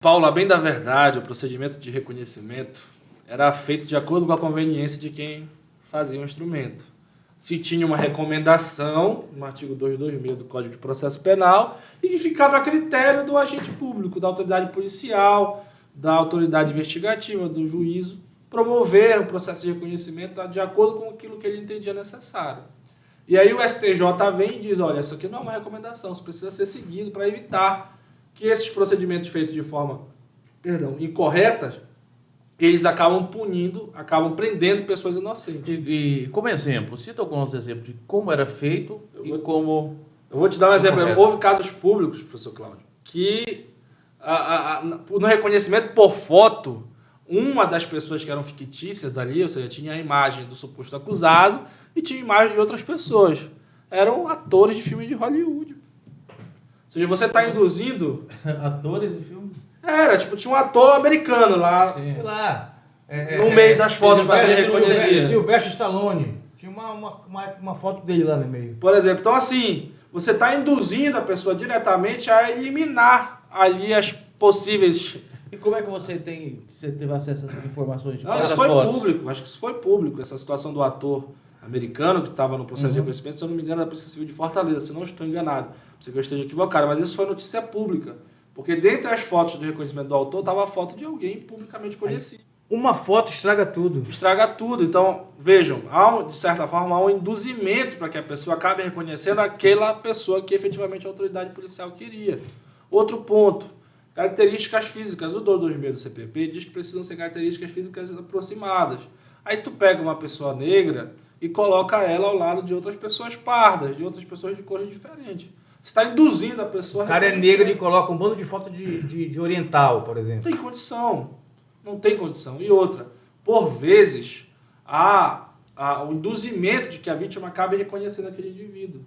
Paulo, a bem da verdade, o procedimento de reconhecimento era feito de acordo com a conveniência de quem fazia o instrumento. Se tinha uma recomendação, no artigo 226 do Código de Processo Penal, e que ficava a critério do agente público, da autoridade policial, da autoridade investigativa, do juízo, promover o processo de reconhecimento de acordo com aquilo que ele entendia necessário. E aí o STJ vem e diz, olha, isso aqui não é uma recomendação, isso precisa ser seguido para evitar que esses procedimentos feitos de forma, incorreta, eles acabam punindo, acabam prendendo pessoas inocentes. E como exemplo, cita alguns exemplos de como era feito como... Eu vou te dar um exemplo. Houve casos públicos, professor Cláudio, que no reconhecimento por foto, uma das pessoas que eram fictícias ali, ou seja, tinha a imagem do suposto acusado e tinha a imagem de outras pessoas. Eram atores de filme de Hollywood. Ou seja, você está induzindo... Atores de filme? Tinha um ator americano lá, Sim. Sei lá. no meio das fotos para ser reconhecido. Silvestre Stallone. Tinha uma foto dele lá no meio. Por exemplo, então assim, você está induzindo a pessoa diretamente a eliminar ali as possíveis... E como é que você teve acesso a essas informações? Não, isso foi público, acho que isso foi público, essa situação do ator americano que estava no processo de reconhecimento, se eu não me engano, da Polícia Civil de Fortaleza, se não estou enganado, se eu esteja equivocado, mas isso foi notícia pública, porque dentre as fotos do reconhecimento do autor estava a foto de alguém publicamente conhecido. Uma foto estraga tudo. Estraga tudo, então, vejam, de certa forma, há um induzimento para que a pessoa acabe reconhecendo aquela pessoa que efetivamente a autoridade policial queria. Outro ponto, características físicas. O 226 do CPP diz que precisam ser características físicas aproximadas. Aí tu pega uma pessoa negra e coloca ela ao lado de outras pessoas pardas, de outras pessoas de cores diferentes. Você está induzindo a pessoa... O cara é negro e coloca um bando de foto de oriental, por exemplo. Não tem condição. Não tem condição. E outra, por vezes, há o induzimento de que a vítima acabe reconhecendo aquele indivíduo.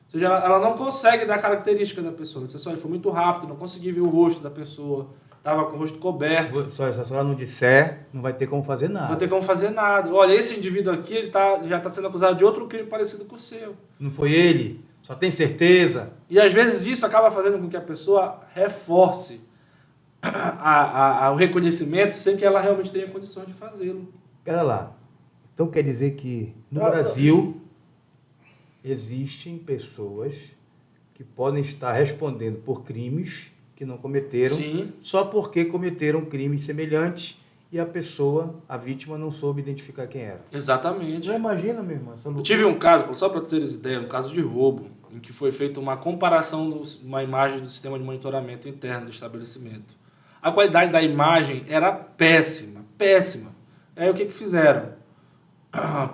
Ou seja, ela não consegue dar característica da pessoa. Você só foi muito rápido, não consegui ver o rosto da pessoa, estava com o rosto coberto. Se ela não disser, não vai ter como fazer nada. Não vai ter como fazer nada. Olha, esse indivíduo aqui ele já está sendo acusado de outro crime parecido com o seu. Não foi ele? Só tem certeza? E às vezes isso acaba fazendo com que a pessoa reforce o reconhecimento sem que ela realmente tenha condições de fazê-lo. Pera lá. Então quer dizer que no Brasil existem pessoas que podem estar respondendo por crimes que não cometeram, Sim. Só porque cometeram crimes semelhantes e a vítima não soube identificar quem era. Exatamente. Não imagina, meu irmão. Eu tive um caso, só para teres ideia, um caso de roubo, em que foi feita uma comparação de uma imagem do sistema de monitoramento interno do estabelecimento. A qualidade da imagem era péssima, péssima. Aí o que fizeram?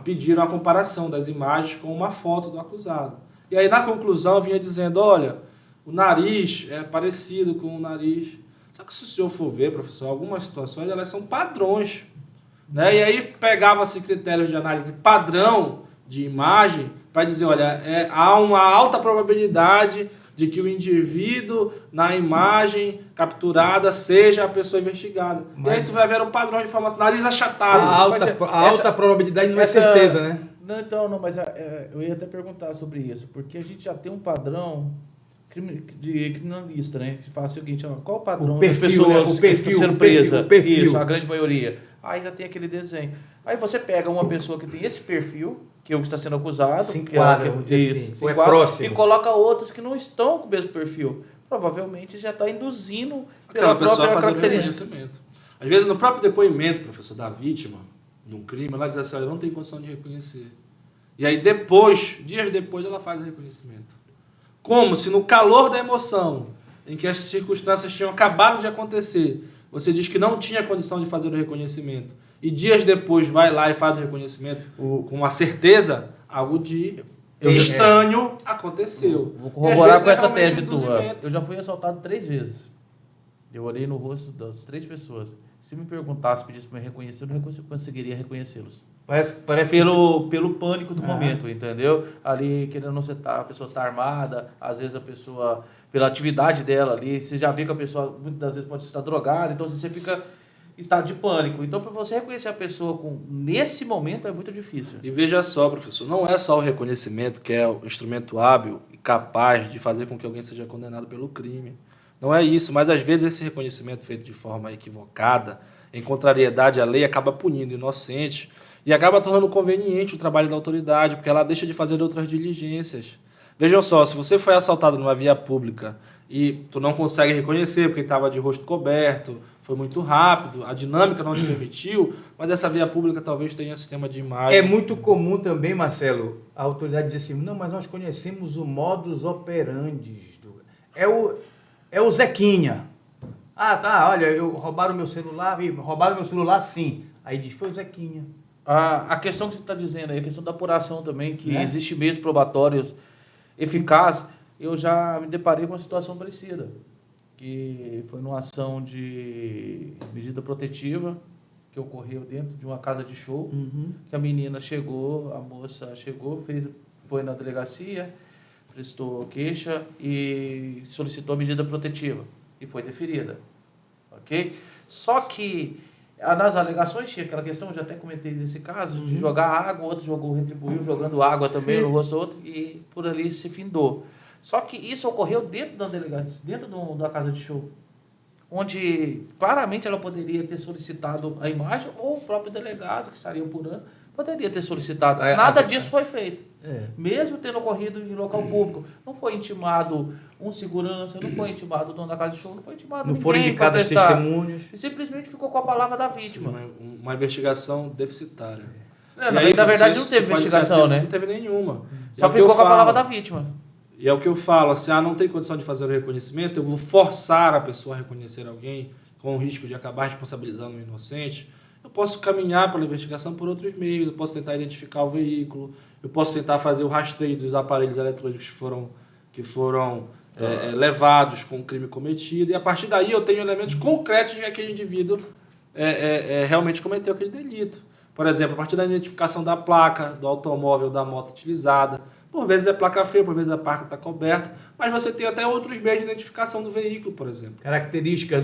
Pediram a comparação das imagens com uma foto do acusado. E aí na conclusão vinha dizendo, olha, o nariz é parecido com o nariz. Só que se o senhor for ver, professor, algumas situações elas são padrões. Né? E aí pegava-se critérios de análise padrão de imagem para dizer, olha, há uma alta probabilidade de que o indivíduo na imagem capturada seja a pessoa investigada. E aí tu vai ver um padrão de informação, nariz achatado. A alta probabilidade não é certeza, né? Mas eu ia até perguntar sobre isso, porque a gente já tem um padrão de criminalista, né? Que fala o seguinte, qual o padrão das pessoas que estão sendo presas? Isso, a grande maioria. Aí já tem aquele desenho. Aí você pega uma pessoa que tem esse perfil, que é o que está sendo acusado, se enquadra, e coloca outros que não estão com o mesmo perfil. Provavelmente já está induzindo pela própria característica. Às vezes no próprio depoimento, professor, da vítima de um crime, ela diz assim, olha, não tem condição de reconhecer. E aí dias depois, ela faz o reconhecimento. Como se no calor da emoção, em que as circunstâncias tinham acabado de acontecer, você diz que não tinha condição de fazer o reconhecimento, e dias depois vai lá e faz o reconhecimento com uma certeza, algo de estranho aconteceu. Vou corroborar com essa tese tua. Eu já fui assaltado 3 vezes. Eu olhei no rosto das 3 pessoas. Se me perguntasse, pedisse para me reconhecer, eu não conseguiria reconhecê-los. Parece pelo pânico do momento, entendeu? Ali, querendo não ser, a pessoa está armada, às vezes a pessoa, pela atividade dela ali, você já vê que a pessoa muitas das vezes pode estar drogada, então você fica em estado de pânico. Então, para você reconhecer a pessoa nesse momento é muito difícil. E veja só, professor, não é só o reconhecimento que é o instrumento hábil e capaz de fazer com que alguém seja condenado pelo crime. Não é isso, mas às vezes esse reconhecimento feito de forma equivocada, em contrariedade à lei, acaba punindo o inocente e acaba tornando conveniente o trabalho da autoridade, porque ela deixa de fazer outras diligências. Vejam só, se você foi assaltado numa via pública e tu não consegue reconhecer porque estava de rosto coberto, foi muito rápido, a dinâmica não te permitiu, mas essa via pública talvez tenha sistema de imagem. É muito comum também, Marcelo, a autoridade dizer assim, não, mas nós conhecemos o modus operandi. É o Zequinha. Ah, tá, olha, roubaram meu celular sim. Aí diz, foi o Zequinha. A questão que você está dizendo aí, a questão da apuração também, que existe meios probatórios eficazes, eu já me deparei com uma situação parecida, que foi numa ação de medida protetiva que ocorreu dentro de uma casa de show, que a menina chegou, a moça chegou, foi na delegacia, prestou queixa e solicitou a medida protetiva e foi deferida, ok? Só que nas alegações tinha aquela questão, eu já até comentei desse caso, de jogar água, outro retribuiu jogando água também no rosto do outro e por ali se findou. Só que isso ocorreu dentro da delegacia, dentro da casa de show, onde claramente ela poderia ter solicitado a imagem ou o próprio delegado que estaria apurando poderia ter solicitado. Nada disso foi feito. Mesmo tendo ocorrido em local público. Não foi intimado um segurança, não foi intimado o dono da casa de show, não foi intimado ninguém. Não foram indicadas testemunhas. E simplesmente ficou com a palavra da vítima. Uma investigação deficitária. Na verdade não teve investigação, né? Não teve nenhuma. Só ficou com a palavra da vítima. E é o que eu falo, assim, não tem condição de fazer o reconhecimento, eu vou forçar a pessoa a reconhecer alguém com o risco de acabar responsabilizando o inocente. Eu posso caminhar pela investigação por outros meios, eu posso tentar identificar o veículo, eu posso tentar fazer o rastreio dos aparelhos eletrônicos que foram levados com o crime cometido, e a partir daí eu tenho elementos concretos de que aquele indivíduo realmente cometeu aquele delito. Por exemplo, a partir da identificação da placa, do automóvel, da moto utilizada. Por vezes é placa feia, por vezes a placa está coberta, mas você tem até outros meios de identificação do veículo, por exemplo. Características,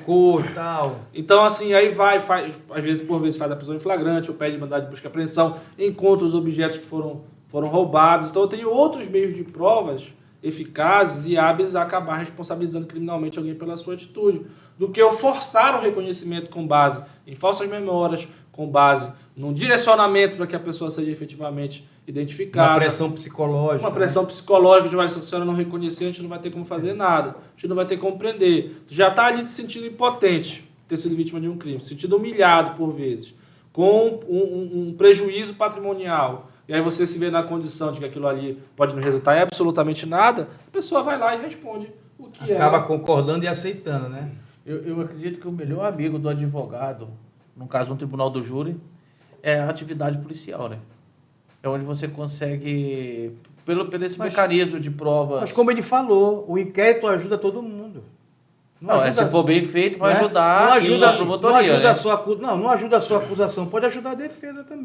cor e tal. Então, assim, aí às vezes, por vezes faz a prisão em flagrante, ou pede mandado de busca e apreensão, encontra os objetos que foram roubados. Então, eu tenho outros meios de provas eficazes e hábeis a acabar responsabilizando criminalmente alguém pela sua atitude, do que eu forçar um reconhecimento com base em falsas memórias, com base num direcionamento para que a pessoa seja efetivamente identificada. Uma pressão psicológica. Uma pressão psicológica, se a senhora não reconhecer, a gente não vai ter como fazer nada, a gente não vai ter como prender. Tu já está ali te sentindo impotente, ter sido vítima de um crime, se sentindo humilhado por vezes, com um prejuízo patrimonial, e aí você se vê na condição de que aquilo ali pode não resultar em absolutamente nada, a pessoa vai lá e responde o que acaba concordando e aceitando, né? Eu acredito que o melhor amigo do advogado, no caso no tribunal do júri, é a atividade policial, né? É onde você consegue, pelo esse mecanismo de provas... Mas como ele falou, o inquérito ajuda todo mundo. Se for bem feito, vai ajudar a promotoria. Não ajuda a sua acusação, pode ajudar a defesa também.